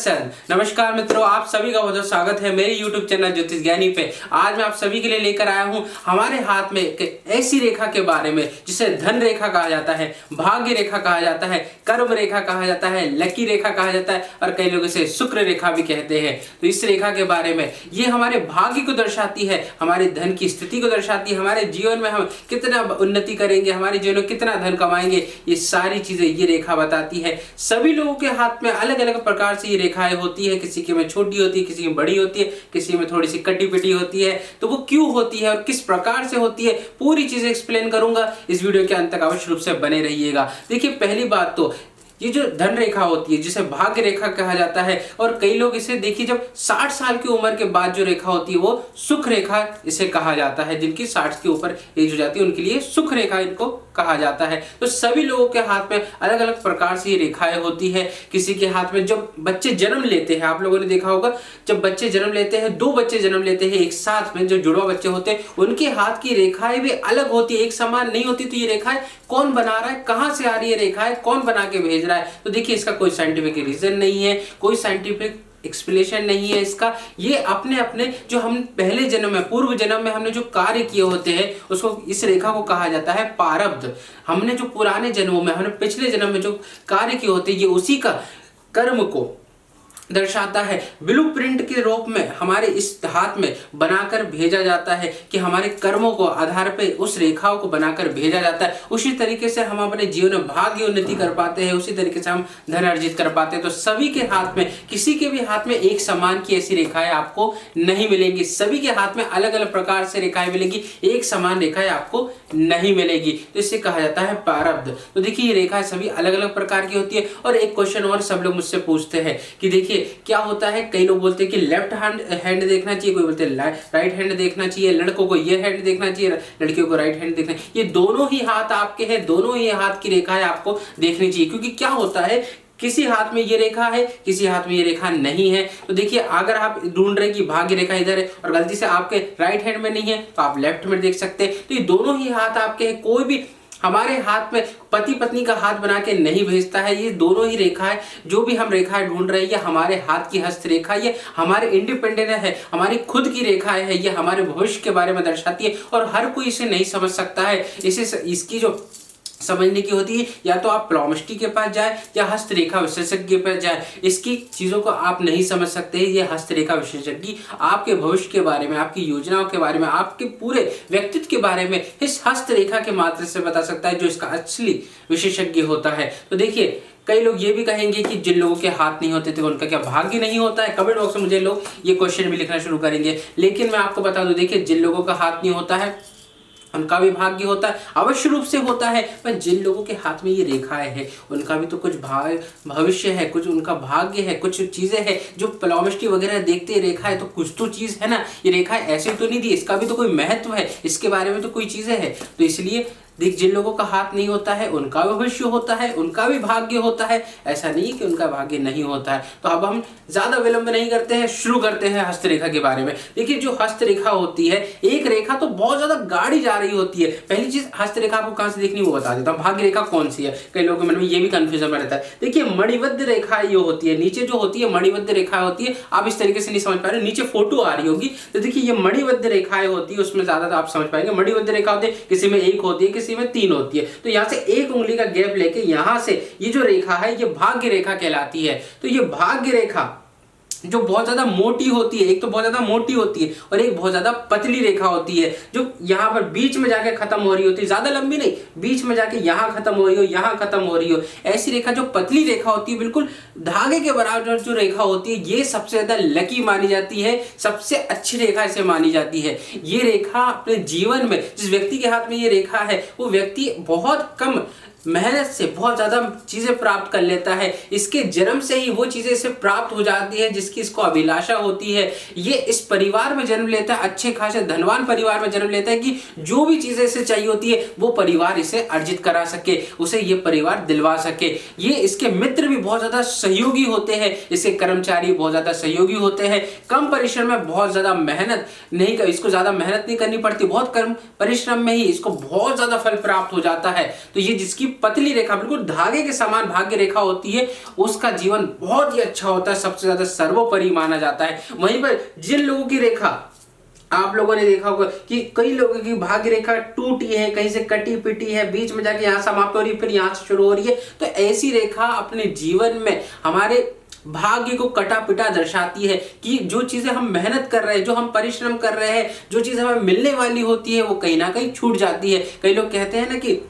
दर्शन। नमस्कार मित्रों, आप सभी का बहुत स्वागत है मेरे YouTube चैनल ज्योतिष ज्ञानी पे। आज मैं आप सभी के लिए लेकर आया हूँ हमारे हाथ में एक ऐसी रेखा के बारे में जिसे धन रेखा कहा जाता है, भाग्य रेखा कहा जाता है, कर्म रेखा कहा जाता है, लकी रेखा कहा जाता है और कई लोग इसे शुक्र रेखा भी कहते हैं। तो इस रेखा के बारे में ये हमारे भाग्य को दर्शाती है, हमारे धन की स्थिति को दर्शाती है, हमारे जीवन में हम कितना उन्नति करेंगे, हमारे जीवन में कितना धन कमाएंगे, ये सारी चीजें ये रेखा बताती है। सभी लोगों के हाथ में अलग अलग प्रकार से ये रेखाएं होती है, किसी के में छोटी होती है, किसी में बड़ी होती है, किसी में थोड़ी सी कटी पिटी होती है। तो वो क्यों होती है और किस प्रकार से होती है, पूरी चीजें एक्सप्लेन करूंगा। इस वीडियो के अंत तक अवश्य रूप से बने रहिएगा। देखिए, पहली बात तो ये जो धन रेखा होती है जिसे भाग्य रेखा कहा जाता है, और कई लोग इसे देखिए जब 60 साल की उम्र के बाद जो रेखा होती है वो सुख रेखा इसे कहा जाता है। जिनकी 60 के ऊपर एज हो जाती है उनके लिए सुख रेखा इनको कहा जाता है। तो सभी लोगों के हाथ में अलग अलग प्रकार से ये रेखाएं होती है। किसी के हाथ में जब बच्चे जन्म लेते हैं, आप लोगों ने देखा होगा जब बच्चे जन्म लेते हैं, दो बच्चे जन्म लेते हैं एक साथ में, जो जुड़वा बच्चे होते हैं उनके हाथ की रेखाएं भी अलग होती है, एक समान नहीं होती। तो ये रेखाएं कौन बना रहा है, कहां से आ रही है रेखाएं, कौन बना के भेज रहा है? तो देखिए, इसका कोई साइंटिफिक रीजन नहीं है, कोई साइंटिफिक एक्सप्लेनेशन नहीं है इसका। ये अपने अपने जो हम पहले जन्म में, पूर्व जन्म में हमने जो कार्य किए होते हैं उसको, इस रेखा को कहा जाता है प्रारब्ध। हमने जो पुराने जन्मों में, हमने पिछले जन्म में जो कार्य किए होते हैं, ये उसी का कर्म को दर्शाता है। ब्लूप्रिंट के रूप में हमारे इस हाथ में बनाकर भेजा जाता है कि हमारे कर्मों को आधार पे उस रेखाओं को बनाकर भेजा जाता है। उसी तरीके से हम अपने जीवन में भाग्य उन्नति कर पाते हैं, उसी तरीके से हम धन अर्जित कर पाते हैं। तो सभी के हाथ में, किसी के भी हाथ में एक समान की ऐसी रेखाएं आपको नहीं मिलेंगी। सभी के हाथ में अलग अलग प्रकार से रेखाएं मिलेंगी, एक समान रेखाएं आपको नहीं मिलेगी। तो इसे कहा जाता है प्रारब्ध। तो देखिए, ये रेखाएं सभी अलग अलग प्रकार की होती है। और एक क्वेश्चन और सब लोग मुझसे पूछते हैं कि देखिए क्या होता है, कई लोग बोलते हैं कि लेफ्ट हैंड देखना चाहिए, कोई बोलते हैं राइट हैंड देखना चाहिए, लड़कों को ये हैंड देखना चाहिए, लड़कियों को राइट हैंड देखना चाहिए। ये दोनों ही हाथ आपके हैं, दोनों ही हाथ की रेखाएं आपको देखनी चाहिए। क्योंकि क्या होता है, किसी हाथ में ये रेखा है, किसी हाथ में ये रेखा नहीं है। तो देखिए, अगर आप ढूंढ रहे कि भाग्य रेखा इधर है और गलती से आपके राइट हैंड में नहीं है तो आप लेफ्ट में देख सकते हैं। तो ये दोनों ही हाथ आपके हैं। कोई भी हमारे हाथ में पति पत्नी का हाथ बना के नहीं भेजता है। ये दोनों ही रेखाएं, जो भी हम रेखाएं ढूंढ रहे हैं, ये हमारे हाथ की हस्त रेखा, ये हमारे इंडिपेंडेंट है, हमारी खुद की रेखाएं है, ये हमारे भविष्य के बारे में दर्शाती है। और हर कोई इसे नहीं समझ सकता है। इसकी जो समझने की होती है, या तो आप प्लॉमिस्ट्री के पास जाए या हस्तरेखा विशेषज्ञ के पास जाए। इसकी चीजों को आप नहीं समझ सकते। ये हस्तरेखा विशेषज्ञ आपके भविष्य के बारे में, आपकी योजनाओं के बारे में, आपके पूरे व्यक्तित्व के बारे में इस हस्तरेखा के माध्यम से बता सकता है, जो इसका असली विशेषज्ञ होता है। तो देखिए, कई लोग ये भी कहेंगे कि जिन लोगों के हाथ नहीं होते थे उनका क्या भाग्य नहीं होता है? कमेंट बॉक्स में मुझे लोग ये क्वेश्चन भी लिखना शुरू करेंगे। लेकिन मैं आपको बता दूं, देखिए, जिन लोगों का हाथ नहीं होता है उनका भी भाग्य होता है, अवश्य रूप से होता है। पर जिन लोगों के हाथ में ये रेखाएं हैं उनका भी तो कुछ भविष्य है, कुछ उनका भाग्य है, कुछ चीजें हैं जो प्लॉमिस्ट्री वगैरह देखते हैं। रेखा है तो कुछ तो चीज है ना, ये रेखाएं ऐसे तो नहीं दी, इसका भी तो कोई महत्व है, इसके बारे में तो कोई चीजें है। तो इसलिए देख, जिन लोगों का हाथ नहीं होता है उनका भी भविष्य होता है, उनका भी भाग्य होता है। ऐसा नहीं कि उनका भाग्य नहीं होता है। तो अब हम ज्यादा विलंब नहीं करते हैं, शुरू करते हैं हस्तरेखा के बारे में। देखिए, जो हस्तरेखा होती है, एक रेखा तो बहुत ज्यादा गाड़ी जा रही होती है। पहली चीज, हस्तरेखा आपको कहां से देखनी वो बता देता हूं। भाग्य रेखा कौन सी है, कई लोगों के मन में ये भी कंफ्यूजन रहता है। देखिए, मणिबद्ध रेखा ये होती है, नीचे जो होती है मणिबद्ध रेखा होती है। आप इस तरीके से नहीं समझ पा रहे, नीचे फोटो आ रही होगी। तो देखिए, ये मणिबद्ध रेखाएं होती है, उसमें ज्यादा आप समझ पाएंगे। मणिबद्ध रेखा होती है, किसी में एक होती है, किसी में 3 होती है। तो यहां से एक उंगली का गैप लेके यहां से ये जो रेखा है ये भाग्य रेखा कहलाती है। तो ये भाग्य रेखा जो बहुत ज्यादा मोटी होती है, एक तो बहुत ज्यादा मोटी होती है और एक बहुत ज्यादा पतली रेखा होती है, जो यहाँ पर बीच में जाके खत्म हो रही होती है। ज्यादा लंबी नहीं, बीच में जाके यहाँ खत्म हो रही हो, यहाँ खत्म हो रही हो। ऐसी रेखा जो पतली रेखा होती है, बिल्कुल धागे के बराबर जो रेखा होती है, ये सबसे ज्यादा लकी मानी जाती है, सबसे अच्छी रेखा इसे मानी जाती है। ये रेखा अपने जीवन में, जिस व्यक्ति के हाथ में ये रेखा है वो व्यक्ति बहुत कम मेहनत से बहुत ज्यादा चीजें प्राप्त कर लेता है। इसके जन्म से ही वो चीजें इसे प्राप्त हो जाती है जिसकी इसको अभिलाषा होती है। ये इस परिवार में जन्म लेता है, अच्छे खासे धनवान परिवार में जन्म लेता है कि जो भी चीजें इसे चाहिए होती है वो परिवार इसे अर्जित करा सके, उसे ये परिवार दिलवा सके। ये इसके मित्र भी बहुत ज्यादा सहयोगी होते हैं, इसके कर्मचारी बहुत ज्यादा सहयोगी होते हैं। कम परिश्रम में बहुत ज्यादा मेहनत नहीं कर, इसको ज्यादा मेहनत नहीं करनी पड़ती, बहुत कम परिश्रम में ही इसको बहुत ज्यादा फल प्राप्त हो जाता है। तो ये जिसकी पतली रेखा, बिल्कुल धागे के समान भाग्य रेखा होती है, उसका जीवन बहुत ही अच्छा होता है, सबसे ज्यादा सर्वोपरि माना जाता है। वहीं पर जिन लोगों की रेखा, आप लोगों ने देखा होगा कि कई लोगों की भाग्य रेखा टूटी है, कहीं से कटी पिटी है, बीच में जाके यहाँ समाप्त हो रही है, फिर यहाँ से शुरू हो रही है, तो ऐसी रेखा अपने जीवन में हमारे भाग्य को कटा पिटा दर्शाती है कि जो चीजें हम मेहनत कर रहे हैं, जो हम परिश्रम कर रहे हैं, जो चीज हमें मिलने वाली होती है, वो कहीं ना कहीं छूट जाती है। कई लोग कहते हैं ना कि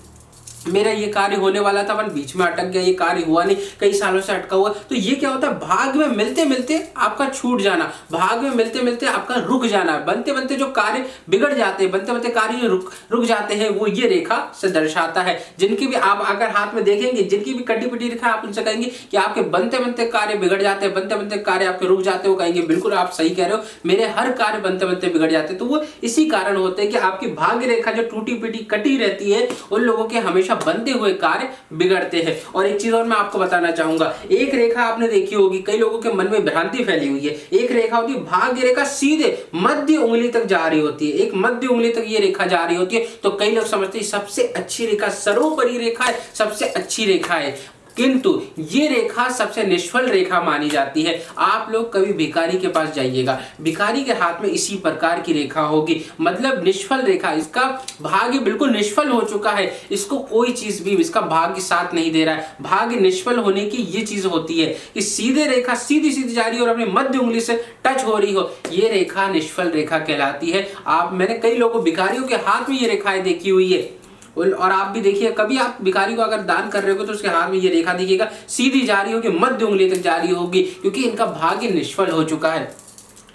मेरा ये कार्य होने वाला था पर बीच में अटक गया, ये कार्य हुआ नहीं, कई सालों से अटका हुआ। तो ये क्या होता है, भाग्य में मिलते मिलते आपका छूट जाना, भाग्य में मिलते मिलते आपका रुक जाना, बनते बनते जो कार्य बिगड़ जाते हैं, बनते बनते कार्य जो रुक जाते हैं, वो ये रेखा से दर्शाता है। जिनकी भी आप अगर हाथ में देखेंगे, जिनकी भी कटी पिटी रेखा, आप उनसे कहेंगे कि आपके बनते बनते कार्य बिगड़ जाते हैं, बनते बनते कार्य आपके रुक जाते हो, कहेंगे बिल्कुल आप सही कह रहे हो, मेरे हर कार्य बनते बनते बिगड़ जाते हैं। तो वो इसी कारण होते हैं कि आपकी भाग्य रेखा जो टूटी पिटी कटी रहती है, उन लोगों के हमेशा बनते हुए कार्य बिगड़ते हैं। और एक चीज और मैं आपको बताना चाहूंगा, एक रेखा आपने देखी होगी, कई लोगों के मन में भ्रांति फैली हुई है, एक रेखा होती है भाग्य रेखा सीधे मध्य उंगली तक जा रही होती है, एक मध्य उंगली तक ये रेखा जा रही होती है। तो कई लोग समझते हैं सबसे अच्छी रेखा, सर्वोपरि रेखा है, सबसे अच्छी रेखा है, किंतु ये रेखा सबसे निष्फल रेखा मानी जाती है। आप लोग कभी भिखारी के पास जाइएगा, भिखारी के हाथ में इसी प्रकार की रेखा होगी, मतलब निष्फल रेखा, इसका भाग्य बिल्कुल निष्फल हो चुका है, इसको कोई चीज भी इसका भाग्य साथ नहीं दे रहा है। भाग्य निष्फल होने की ये चीज होती है कि सीधे रेखा सीधी सीधी जा रही है और अपनी मध्य उंगली से टच हो रही हो, ये रेखा निष्फल रेखा कहलाती है। मैंने कई लोगों, भिखारियों के हाथ में ये रेखाएं देखी हुई है, और आप भी देखिए, कभी आप भिखारी को अगर दान कर रहे हो तो उसके हाथ में ये रेखा दिखेगा, सीधी जा रही होगी, मध्य उंगली तक जा रही होगी, क्योंकि इनका भाग्य निष्फल हो चुका है।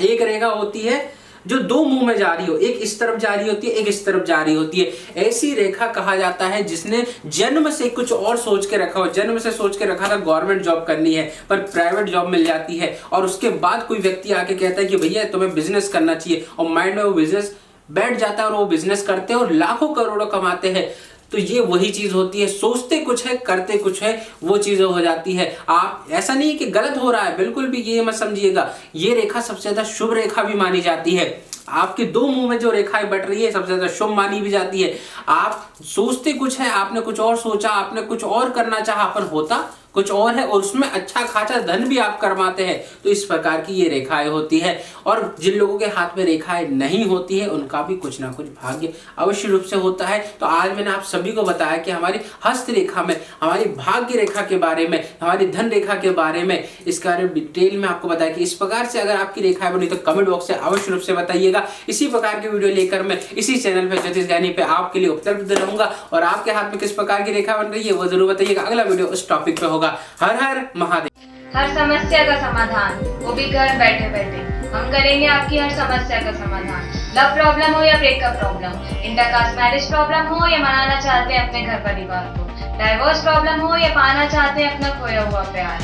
एक रेखा होती है जो दो मुंह में जा रही हो, एक इस तरफ जा रही होती है, एक इस तरफ जा रही होती है। ऐसी रेखा कहा जाता है जिसने जन्म से कुछ और सोच के रखा हो, जन्म से सोच के रखा था गवर्नमेंट जॉब करनी है, पर प्राइवेट जॉब मिल जाती है, और उसके बाद कोई व्यक्ति आके कहता है कि भैया तुम्हें बिजनेस करना चाहिए, और माइंड में वो बिजनेस बैठ जाता है और वो बिजनेस करते हैं और लाखों करोड़ों कमाते हैं। तो ये वही चीज होती है, सोचते कुछ है करते कुछ है, वो चीजें हो जाती है। आप ऐसा नहीं है कि गलत हो रहा है, बिल्कुल भी ये मत समझिएगा। ये रेखा सबसे ज्यादा शुभ रेखा भी मानी जाती है। आपके दो मुंह में जो रेखाएं बट रही है सबसे ज्यादा शुभ मानी भी जाती है। आप सोचते कुछ है, आपने कुछ और सोचा, आपने कुछ और करना चाहा, पर होता कुछ और है, और उसमें अच्छा खासा धन भी आप कमाते हैं। तो इस प्रकार की ये रेखाएं होती है। और जिन लोगों के हाथ में रेखाएं नहीं होती है, उनका भी कुछ ना कुछ भाग्य अवश्य रूप से होता है। तो आज मैंने आप सभी को बताया कि हमारी हस्त रेखा में, हमारी भाग्य रेखा के बारे में, हमारी धन रेखा के बारे में, इसके बारे में डिटेल में आपको बताया कि इस प्रकार से अगर आपकी रेखाएं बनी तो कमेंट बॉक्स से अवश्य रूप से बताइएगा। इसी प्रकार की वीडियो लेकर मैं इसी चैनल पे ज्योतिष ज्ञानी पे आपके लिए उपलब्ध रहूंगा। और आपके हाथ में किस प्रकार की रेखा बन रही है वो जरूर बताइएगा। अगला वीडियो उस टॉपिक पे होगा। हर हर महादेव। हर समस्या का समाधान, वो भी घर बैठे बैठे। हम करेंगे आपकी हर समस्या का समाधान। लव प्रॉब्लम हो या breakup problem, intercaste marriage problem हो या मनाना चाहते हैं अपने घर परिवार को, डाइवोर्स प्रॉब्लम हो या पाना चाहते हैं अपना खोया हुआ प्यार,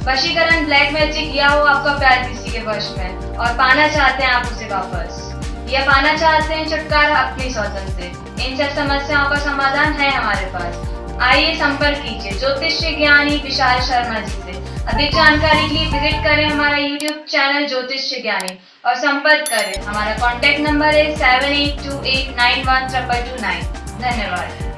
वशीकरण, ब्लैक मैजिक या हो आपका प्यार किसी के वश में और पाना चाहते हैं आप उसे वापस, या पाना चाहते हैं छुटकारा अपनी स्वजन से, इन सब समस्याओं का समाधान है हमारे पास। आइए संपर्क कीजिए ज्योतिष ज्ञानी विशाल शर्मा जी से। अधिक जानकारी के लिए विजिट करें हमारा YouTube चैनल ज्योतिष ज्ञानी और संपर्क करें। हमारा कॉन्टैक्ट नंबर है 7828912229। धन्यवाद।